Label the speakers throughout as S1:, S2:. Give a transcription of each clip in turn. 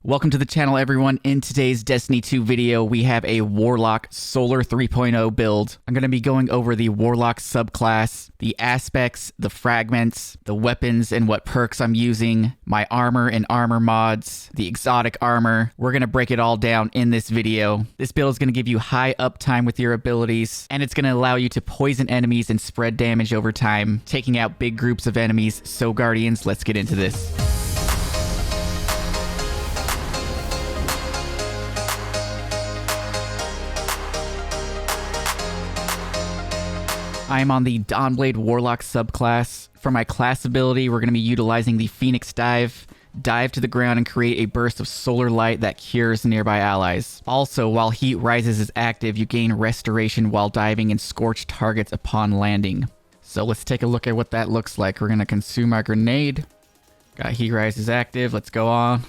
S1: Welcome to the channel, everyone. In today's Destiny 2 video, we have a Warlock Solar 3.0 build. I'm going to be going over the Warlock subclass, the aspects, the fragments, the weapons and what perks I'm using, my armor and armor mods, the exotic armor. We're going to break it all down in this video. This build is going to give you high uptime with your abilities, and it's going to allow you to poison enemies and spread damage over time, taking out big groups of enemies. So Guardians, let's get into this. I am on the Dawnblade Warlock subclass. For my class ability, we're going to be utilizing the Phoenix Dive. Dive to the ground and create a burst of solar light that cures nearby allies. Also, while Heat Rises is active, you gain restoration while diving and scorch targets upon landing. So let's take a look at what that looks like. We're going to consume our grenade. Got Heat Rises active. Let's go on.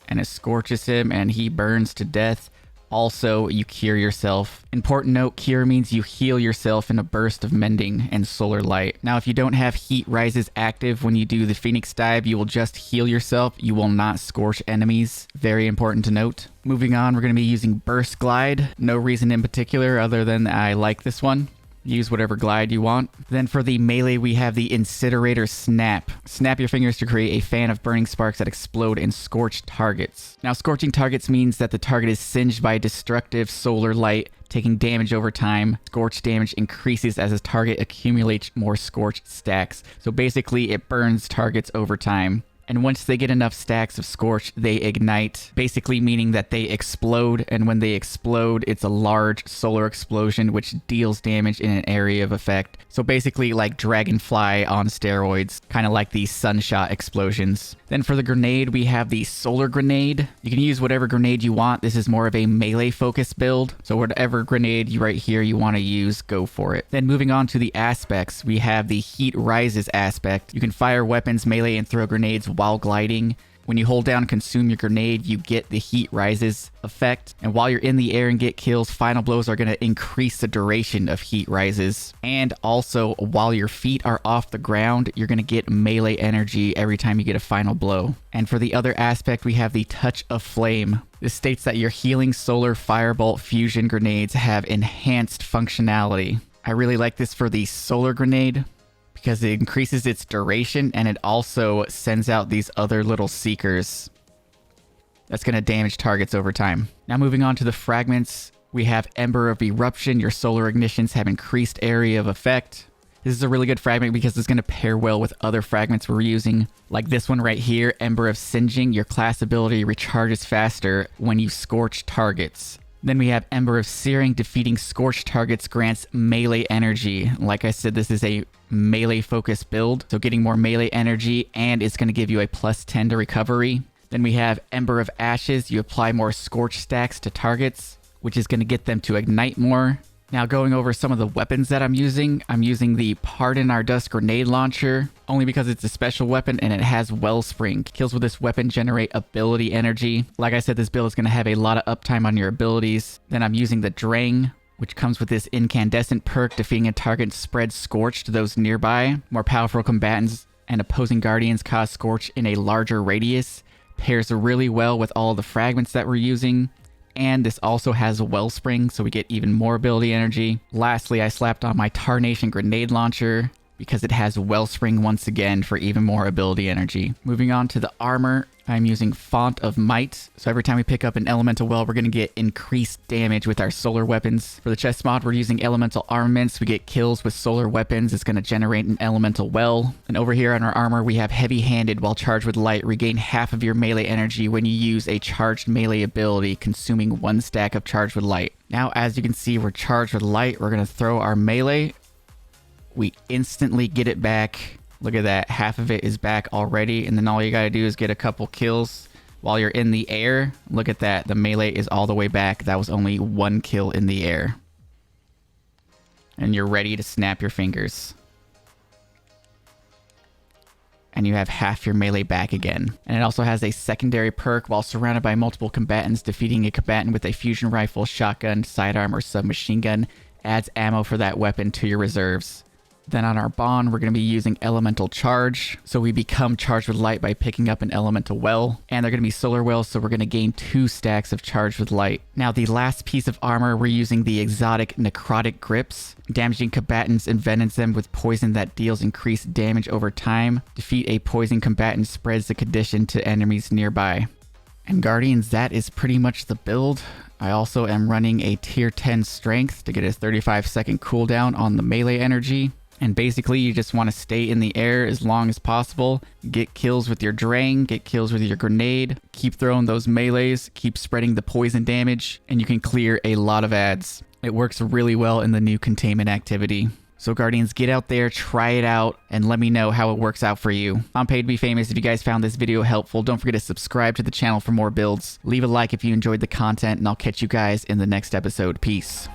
S1: And it scorches him and he burns to death. Also, you cure yourself. Important note, cure means you heal yourself in a burst of mending and solar light. Now, if you don't have Heat Rises active when you do the Phoenix Dive, you will just heal yourself. You will not scorch enemies. Very important to note. Moving on, we're going to be using Burst Glide. No reason in particular other than I like this one. Use whatever glide you want. Then for the melee, we have the Incinerator Snap. Snap your fingers to create a fan of burning sparks that explode and scorch targets. Now, scorching targets means that the target is singed by destructive solar light, taking damage over time. Scorch damage increases as the target accumulates more scorch stacks. So basically, it burns targets over time. And once they get enough stacks of Scorch, they ignite, basically meaning that they explode, and when they explode, it's a large solar explosion which deals damage in an area of effect. So basically like Dragonfly on steroids, kind of like these Sunshot explosions. Then for the grenade, we have the Solar Grenade. You can use whatever grenade you want. This is more of a melee focused build, so whatever grenade you right here you want to use, go for it. Then moving on to the aspects, we have the Heat Rises aspect. You can fire weapons, melee, and throw grenades while gliding. When you hold down and consume your grenade, you get the Heat Rises effect. And while you're in the air and get kills, final blows are going to increase the duration of Heat Rises. And also, while your feet are off the ground, you're going to get melee energy every time you get a final blow. And for the other aspect, we have the Touch of Flame. This states that your healing solar firebolt fusion grenades have enhanced functionality. I really like this for the Solar Grenade, because it increases its duration and it also sends out these other little seekers that's going to damage targets over time. Now moving on to the fragments, we have Ember of Eruption. Your solar ignitions have increased area of effect. This is a really good fragment because it's going to pair well with other fragments we're using, like this one right here, Ember of Singeing. Your class ability recharges faster when you scorch targets. Then we have Ember of Searing. Defeating scorched targets grants melee energy. Like I said, this is a melee focused build, so getting more melee energy, and it's going to give you a +10 to recovery. Then we have Ember of Ashes. You apply more scorch stacks to targets, which is going to get them to ignite more. Now going over some of the weapons that I'm using the Pardon Our Dust grenade launcher, only because it's a special weapon and it has Wellspring. Kills with this weapon generate ability energy. Like I said, this build is going to have a lot of uptime on your abilities. Then I'm using the Drang, which comes with this incandescent perk. Defeating a target spreads Scorch to those nearby. More powerful combatants and opposing guardians cause Scorch in a larger radius. Pairs really well with all the fragments that we're using. And this also has a Wellspring, so we get even more ability energy. Lastly, I slapped on my Tarnation grenade launcher because it has Wellspring once again for even more ability energy. Moving on to the armor, I'm using Font of Might. So every time we pick up an elemental well, we're going to get increased damage with our solar weapons. For the chest mod, we're using elemental armaments. We get kills with solar weapons. It's going to generate an elemental well. And over here on our armor, we have Heavy-Handed. While charged with light, regain half of your melee energy when you use a charged melee ability, consuming 1 stack of charged with light. Now, as you can see, we're charged with light. We're going to throw our melee. We instantly get it back. Look at that, half of it is back already, and then all you gotta do is get a couple kills while you're in the air. Look at that, the melee is all the way back. That was only 1 kill in the air. And you're ready to snap your fingers. And you have half your melee back again. And it also has a secondary perk. While surrounded by multiple combatants, defeating a combatant with a fusion rifle, shotgun, sidearm, or submachine gun adds ammo for that weapon to your reserves. Then on our bond, we're going to be using elemental charge. So we become charged with light by picking up an elemental well. And they're going to be solar wells, so we're going to gain 2 stacks of charged with light. Now the last piece of armor, we're using the exotic necrotic grips. Damaging combatants envenoms them with poison that deals increased damage over time. Defeat a poison combatant spreads the condition to enemies nearby. And Guardians, that is pretty much the build. I also am running a tier 10 strength to get a 35-second cooldown on the melee energy. And basically, you just want to stay in the air as long as possible. Get kills with your Drang, get kills with your grenade. Keep throwing those melees, keep spreading the poison damage, and you can clear a lot of ads. It works really well in the new containment activity. So Guardians, get out there, try it out, and let me know how it works out for you. I'm Paid to Be Famous. If you guys found this video helpful, don't forget to subscribe to the channel for more builds. Leave a like if you enjoyed the content, and I'll catch you guys in the next episode. Peace.